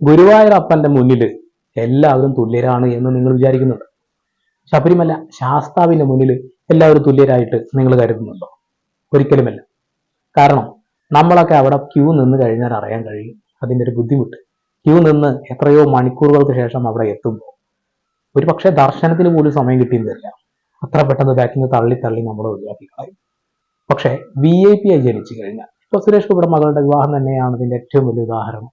ഗുരുവായൂരപ്പന്റെ മുന്നിൽ എല്ലാവരും തുല്യരാണ് എന്ന് നിങ്ങൾ വിചാരിക്കുന്നുണ്ട്? ശബരിമല ശാസ്താവിന്റെ മുന്നിൽ എല്ലാവരും തുല്യരായിട്ട് നിങ്ങൾ കരുതുന്നുണ്ടോ? ഒരിക്കലുമല്ല. കാരണം നമ്മളൊക്കെ അവിടെ ക്യൂ നിന്ന് കഴിഞ്ഞാൽ അറിയാൻ കഴിയും അതിൻ്റെ ഒരു ബുദ്ധിമുട്ട്. ക്യൂ നിന്ന് എത്രയോ മണിക്കൂറുകൾക്ക് ശേഷം അവിടെ എത്തുമ്പോൾ ഒരു പക്ഷേ ദർശനത്തിന് പോലും സമയം കിട്ടിയെന്ന് വരില്ല. അത്ര പെട്ടെന്ന് ബാക്കിൽ നിന്ന് തള്ളി തള്ളി നമ്മൾ ഒഴിവാക്കി കളയും. പക്ഷേ VIP ആയി ജനിച്ചു കഴിഞ്ഞാൽ, ഇപ്പൊ സുരേഷ് ഗോപിയുടെ മകളുടെ വിവാഹം തന്നെയാണ് ഇതിന്റെ ഏറ്റവും വലിയ ഉദാഹരണം.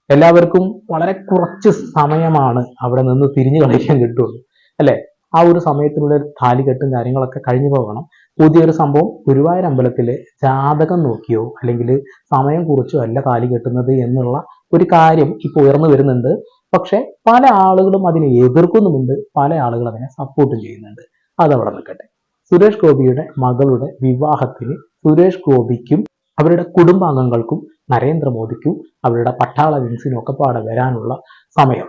എല്ലാവർക്കും വളരെ കുറച്ച് സമയമാണ് അവിടെ നിന്ന് തിരിഞ്ഞു കളിക്കാൻ കിട്ടുള്ളൂ, അല്ലെ? ആ ഒരു സമയത്തിനുള്ളിൽ താലികെട്ടും കാര്യങ്ങളൊക്കെ കഴിഞ്ഞു പോകണം. പുതിയൊരു സംഭവം, ഗുരുവായൂർ അമ്പലത്തിലെ ജാതകം നോക്കിയോ അല്ലെങ്കിൽ സമയം കുറിച്ചോ അല്ല താലി കെട്ടുന്നത് എന്നുള്ള ഒരു കാര്യം ഇപ്പോൾ ഉയർന്നു വരുന്നുണ്ട്. പക്ഷെ പല ആളുകളും അതിനെ എതിർക്കുന്നുമുണ്ട്, പല ആളുകൾ അതിനെ സപ്പോർട്ടും ചെയ്യുന്നുണ്ട്. അതവിടെ നിൽക്കട്ടെ. സുരേഷ് ഗോപിയുടെ മകളുടെ വിവാഹത്തിന് സുരേഷ് ഗോപിക്കും അവരുടെ കുടുംബാംഗങ്ങൾക്കും നരേന്ദ്രമോദിക്കും അവരുടെ പട്ടാള വിങ്സിനും ഒക്കെ പാടെ വരാനുള്ള സമയം,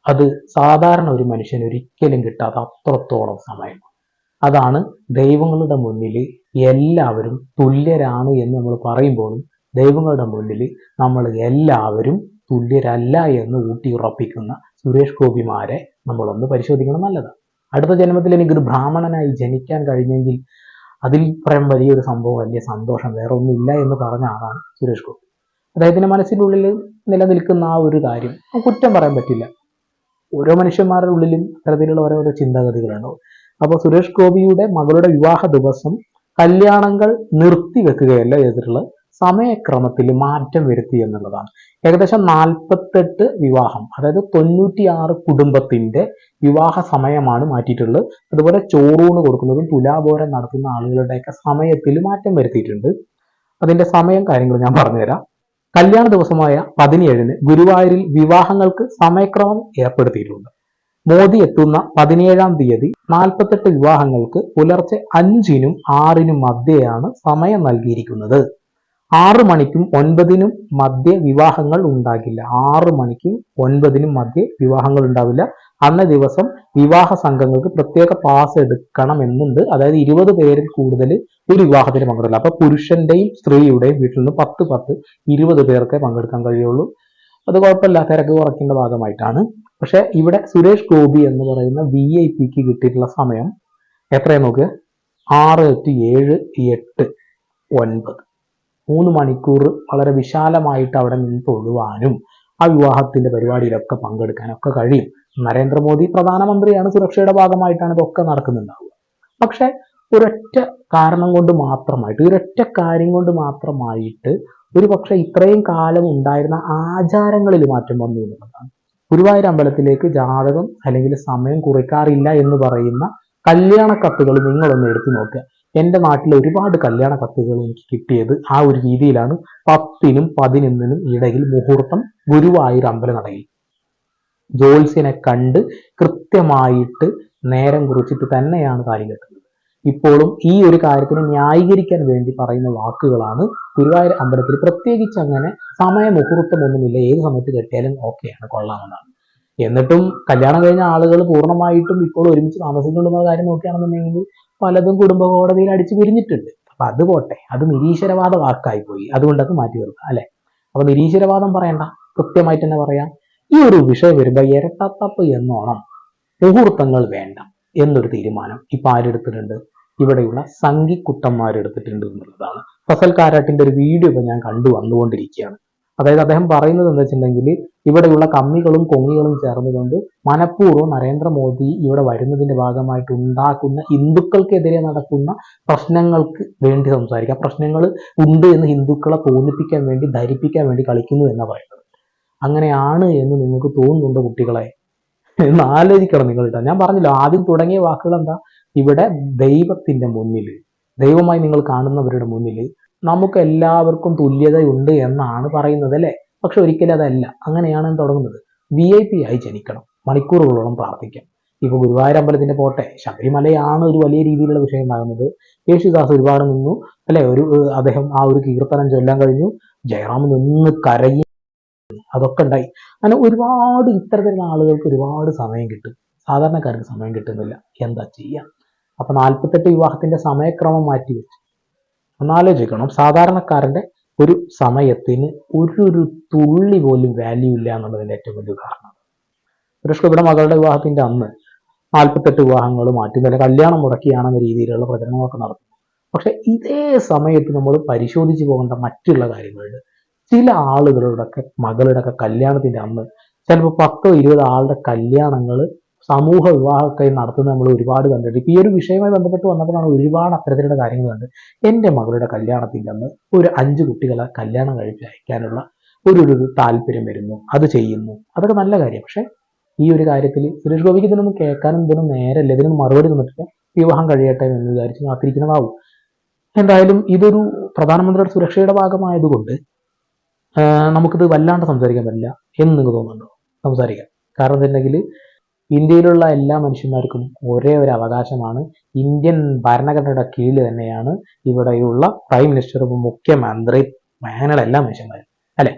അത് സാധാരണ ഒരു മനുഷ്യന് ഒരിക്കലും കിട്ടാത്ത അത്രത്തോളം സമയം. അതാണ് ദൈവങ്ങളുടെ മുന്നിൽ എല്ലാവരും തുല്യരാണ് എന്ന് നമ്മൾ പറയുമ്പോഴും ദൈവങ്ങളുടെ മുന്നിൽ നമ്മൾ എല്ലാവരും തുല്യരല്ല എന്ന് ഊട്ടിയുറപ്പിക്കുന്ന സുരേഷ് ഗോപിമാരെ നമ്മളൊന്ന് പരിശോധിക്കണം. നല്ലതാണ്. അടുത്ത ജന്മത്തിൽ എനിക്കൊരു ബ്രാഹ്മണനായി ജനിക്കാൻ കഴിഞ്ഞെങ്കിൽ അതിൽ പറയാൻ വലിയൊരു സംഭവം, വലിയ സന്തോഷം വേറെ ഒന്നുമില്ല എന്ന് പറഞ്ഞ ആളാണ് സുരേഷ് ഗോപി. അദ്ദേഹത്തിന്റെ മനസ്സിനുള്ളിൽ നിലനിൽക്കുന്ന ആ ഒരു കാര്യം കുറ്റം പറയാൻ പറ്റില്ല. ഓരോ മനുഷ്യന്മാരുടെ ഉള്ളിലും അത്തരത്തിലുള്ള ഓരോരോ ചിന്താഗതികളുണ്ടാവും. അപ്പോൾ സുരേഷ് ഗോപിയുടെ മകളുടെ വിവാഹ ദിവസം കല്യാണങ്ങൾ നിർത്തിവെക്കുകയല്ല ചെയ്തിട്ടുള്ള സമയക്രമത്തിൽ മാറ്റം വരുത്തി എന്നുള്ളതാണ്. ഏകദേശം 48 വിവാഹം, അതായത് 96 കുടുംബത്തിന്റെ വിവാഹ സമയമാണ് മാറ്റിയിട്ടുള്ളത്. അതുപോലെ ചോറൂണ് കൊടുക്കുന്നതും തുലാഭോരം നടത്തുന്ന ആളുകളുടെയൊക്കെ സമയത്തിൽ മാറ്റം വരുത്തിയിട്ടുണ്ട്. അതിന്റെ സമയം കാര്യങ്ങൾ ഞാൻ പറഞ്ഞുതരാം. കല്യാണ ദിവസമായ 17-ന് ഗുരുവായൂരിൽ വിവാഹങ്ങൾക്ക് സമയക്രമം ഏർപ്പെടുത്തിയിട്ടുണ്ട്. മോദി എത്തുന്ന 17-ാം തീയതി 48 വിവാഹങ്ങൾക്ക് പുലർച്ചെ 5-നും 6-നും മധ്യയാണ് സമയം നൽകിയിരിക്കുന്നത്. 6 മണിക്കും 9-നും മധ്യ വിവാഹങ്ങൾ ഉണ്ടാകില്ല. 6 മണിക്കും 9-നും മധ്യ വിവാഹങ്ങൾ ഉണ്ടാവില്ല. അന്നേ ദിവസം വിവാഹ സംഘങ്ങൾക്ക് പ്രത്യേക പാസ് എടുക്കണം എന്നുണ്ട്. അതായത് 20 പേരിൽ കൂടുതൽ ഒരു വിവാഹത്തിന് പങ്കെടുക്കില്ല. അപ്പൊ പുരുഷന്റെയും സ്ത്രീയുടെയും വീട്ടിൽ നിന്ന് 10 20 പേർക്കേ പങ്കെടുക്കാൻ കഴിയുള്ളൂ. അത് കുഴപ്പമില്ല, തിരക്ക് കുറയ്ക്കേണ്ട ഭാഗമായിട്ടാണ്. പക്ഷെ ഇവിടെ സുരേഷ് ഗോപി എന്ന് പറയുന്ന VIP കിട്ടിയിട്ടുള്ള സമയം എത്രയാണ് നോക്കുക? 6, 7, 8, 9 3 മണിക്കൂർ വളരെ വിശാലമായിട്ട് അവിടെ നിന്ന് തൊഴുവാനും ആ വിവാഹത്തിന്റെ പരിപാടിയിലൊക്കെ പങ്കെടുക്കാനും ഒക്കെ കഴിയും. നരേന്ദ്രമോദി പ്രധാനമന്ത്രിയാണ്, സുരക്ഷയുടെ ഭാഗമായിട്ടാണ് ഇതൊക്കെ നടക്കുന്നുണ്ടാവുക. പക്ഷെ ഒരൊറ്റ കാരണം കൊണ്ട് മാത്രമായിട്ട്, ഒരൊറ്റ കാര്യം കൊണ്ട് മാത്രമായിട്ട് ഒരു പക്ഷെ ഇത്രയും കാലം ഉണ്ടായിരുന്ന ആചാരങ്ങളിൽ മാറ്റം വന്നു എന്നുള്ളതാണ്. ഗുരുവായൂർ അമ്പലത്തിലേക്ക് ജാതകം അല്ലെങ്കിൽ സമയം കുറിക്കാറില്ല എന്ന് പറയുന്ന കല്യാണ കത്തുകൾ നിങ്ങളൊന്ന് എടുത്തു നോക്കുക. എൻ്റെ നാട്ടിൽ ഒരുപാട് കല്യാണ കത്തുകൾ എനിക്ക് കിട്ടിയത് ആ ഒരു രീതിയിലാണ്. 10-നും 11-നും ഇടയിൽ മുഹൂർത്തം ഗുരുവായൂർ അമ്പലനടയിൽ. ജ്യോത്സ്യനെ കണ്ട് കൃത്യമായിട്ട് നേരം കുറിച്ചിട്ട് തന്നെയാണ് കാര്യം കെട്ടുന്നത്. ഇപ്പോഴും ഈ ഒരു കാര്യത്തിന് ന്യായീകരിക്കാൻ വേണ്ടി പറയുന്ന വാക്കുകളാണ്. ഗുരുവായൂർ അമ്പലത്തിൽ പ്രത്യേകിച്ച് അങ്ങനെ സമയ മുഹൂർത്തമൊന്നുമില്ല, ഏത് സമയത്ത് കെട്ടിയാലും ഓക്കെയാണ്, കൊള്ളാമെന്നാണ്. എന്നിട്ടും കല്യാണം കഴിഞ്ഞ ആളുകൾ പൂർണ്ണമായിട്ടും ഇപ്പോൾ ഒരുമിച്ച് താമസിക്കുന്നുള്ള കാര്യം നോക്കുകയാണെന്നുണ്ടെങ്കിൽ പലതും കുടുംബ കോടതിയിൽ അടിച്ചു പിരിഞ്ഞിട്ടുണ്ട്. അപ്പൊ അത് പോട്ടെ, അത് നിരീശ്വരവാദ വാക്കായി പോയി, അതുകൊണ്ട് അത് മാറ്റി വെക്കുക, അല്ലെ? അപ്പൊ നിരീശ്വരവാദം പറയണ്ട, കൃത്യമായിട്ട് തന്നെ പറയാം. ഈ ഒരു വിഷയം വരുമ്പോൾ ഇരട്ടത്തപ്പ് എന്നോണം മുഹൂർത്തങ്ങൾ വേണ്ട എന്നൊരു തീരുമാനം ഇപ്പൊ ആരെടുത്തിട്ടുണ്ട്? ഇവിടെയുള്ള സംഘിക്കുട്ടന്മാരെടുത്തിട്ടുണ്ട് എന്നുള്ളതാണ്. ഫസൽ കാരാട്ടിന്റെ ഒരു വീഡിയോ ഇപ്പൊ ഞാൻ കണ്ടു വന്നുകൊണ്ടിരിക്കുകയാണ്. അതായത് അദ്ദേഹം പറയുന്നത് എന്താ വെച്ചിട്ടുണ്ടെങ്കിൽ, ഇവിടെയുള്ള കമ്മികളും കൊങ്ങികളും ചേർന്നുകൊണ്ട് മനഃപൂർവ്വം നരേന്ദ്രമോദി ഇവിടെ വരുന്നതിന്റെ ഭാഗമായിട്ട് ഉണ്ടാക്കുന്ന ഹിന്ദുക്കൾക്കെതിരെ നടക്കുന്ന പ്രശ്നങ്ങൾക്ക് വേണ്ടി സംസാരിക്കുക. പ്രശ്നങ്ങൾ ഉണ്ട് എന്ന് ഹിന്ദുക്കളെ തോന്നിപ്പിക്കാൻ വേണ്ടി, ധരിപ്പിക്കാൻ വേണ്ടി കളിക്കുന്നു എന്നാണ് പറയുന്നത്. അങ്ങനെയാണ് എന്ന് നിങ്ങൾക്ക് തോന്നുന്നുണ്ടോ കുട്ടികളെ? എന്ന് ആലോചിക്കണം നിങ്ങൾ. ഞാൻ പറഞ്ഞില്ല, ആദ്യം തുടങ്ങിയ വാക്കുകൾ എന്താ? ഇവിടെ ദൈവത്തിന്റെ മുന്നിൽ, ദൈവമായി നിങ്ങൾ കാണുന്നവരുടെ മുന്നിൽ നമുക്ക് എല്ലാവർക്കും തുല്യതയുണ്ട് എന്നാണ് പറയുന്നത്, അല്ലെ? പക്ഷെ ഒരിക്കലും അതല്ല. അങ്ങനെയാണ് തുടങ്ങുന്നത്. VIP ആയി ജനിക്കണം, മണിക്കൂറുകളോളം പ്രാർത്ഥിക്കാം. ഇപ്പൊ ഗുരുവായൂർ അമ്പലത്തിന്റെ പോട്ടെ, ശബരിമലയാണ് ഒരു വലിയ രീതിയിലുള്ള വിഷയം ഉണ്ടാകുന്നത്. യേശുദാസ് ഒരുപാട് നിന്നു, അല്ലെ? അദ്ദേഹം ആ ഒരു കീർത്തനം ചൊല്ലാൻ കഴിഞ്ഞു, ജയറാം നിന്ന് കരയി, അതൊക്കെ ഉണ്ടായി. അങ്ങനെ ഒരുപാട് ഇത്തരത്തിലുള്ള ആളുകൾക്ക് ഒരുപാട് സമയം കിട്ടും, സാധാരണക്കാർക്ക് സമയം കിട്ടുന്നില്ല. എന്താ ചെയ്യാം? അപ്പൊ 48 വിവാഹത്തിന്റെ സമയക്രമം മാറ്റി വെച്ചു. ഒന്നാലോചിക്കണം, സാധാരണക്കാരന്റെ ഒരു സമയത്തിന് ഒരു തുള്ളി പോലും വാല്യൂ ഇല്ല എന്നുള്ളതിന്റെ ഏറ്റവും വലിയ ഉദാഹരണം. സുരേഷ് ഗോപിയുടെ മകളുടെ വിവാഹത്തിന്റെ അന്ന് 48 വിവാഹങ്ങൾ മാറ്റി നല്ല കല്യാണം മുടക്കിയാണെന്ന രീതിയിലുള്ള പ്രചരണങ്ങളൊക്കെ നടത്തുന്നു. പക്ഷെ ഇതേ സമയത്ത് നമ്മൾ പരിശോധിച്ചു പോകേണ്ട മറ്റുള്ള കാര്യങ്ങളുണ്ട്. ചില ആളുകളുടെയൊക്കെ മകളുടെയൊക്കെ കല്യാണത്തിന്റെ അന്ന് ചിലപ്പോൾ 10-20 ആളുടെ കല്യാണങ്ങൾ സമൂഹ വിവാഹമൊക്കെ നടത്തുന്നത് നമ്മൾ ഒരുപാട് കണ്ടിട്ട് ഇപ്പൊ ഈ ഒരു വിഷയവുമായി ബന്ധപ്പെട്ട് വന്നപ്പോഴാണ് ഒരുപാട് അത്തരത്തിലുള്ള കാര്യങ്ങൾ കണ്ട്. എൻ്റെ മകളുടെ കല്യാണത്തിന്റെ അന്ന് ഒരു 5 കുട്ടികളെ കല്യാണം കഴിച്ച് അയക്കാനുള്ള ഒരു താല്പര്യം വരുന്നു, അത് ചെയ്യുന്നു, അതൊക്കെ നല്ല കാര്യം. പക്ഷെ ഈ ഒരു കാര്യത്തിൽ സുരേഷ് ഗോപിക്ക് ഇതിനൊന്നും കേൾക്കാനും ഇതിനും നേരല്ല, ഇതിനൊന്നും മറുപടി തന്നിട്ടില്ല. വിവാഹം കഴിയട്ടെ എന്ന് വിചാരിച്ച് കാത്തിരിക്കുന്നതാവും. എന്തായാലും ഇതൊരു പ്രധാനമന്ത്രിയുടെ സുരക്ഷയുടെ ഭാഗമായതുകൊണ്ട് നമുക്കിത് വല്ലാണ്ട് സംസാരിക്കാൻ പറ്റില്ല എന്ന് നിങ്ങൾക്ക് തോന്നുന്നുണ്ടോ? സംസാരിക്കാം. കാരണം എന്താണെങ്കിൽ ഇന്ത്യയിലുള്ള എല്ലാ മനുഷ്യന്മാർക്കും ഒരേ ഒരു അവകാശമാണ്. ഇന്ത്യൻ ഭരണഘടനയുടെ കീഴിൽ തന്നെയാണ് ഇവിടെയുള്ള പ്രൈം മിനിസ്റ്റർ, മുഖ്യമന്ത്രി, അങ്ങനെയുള്ള എല്ലാ മനുഷ്യന്മാരും, അല്ലെ?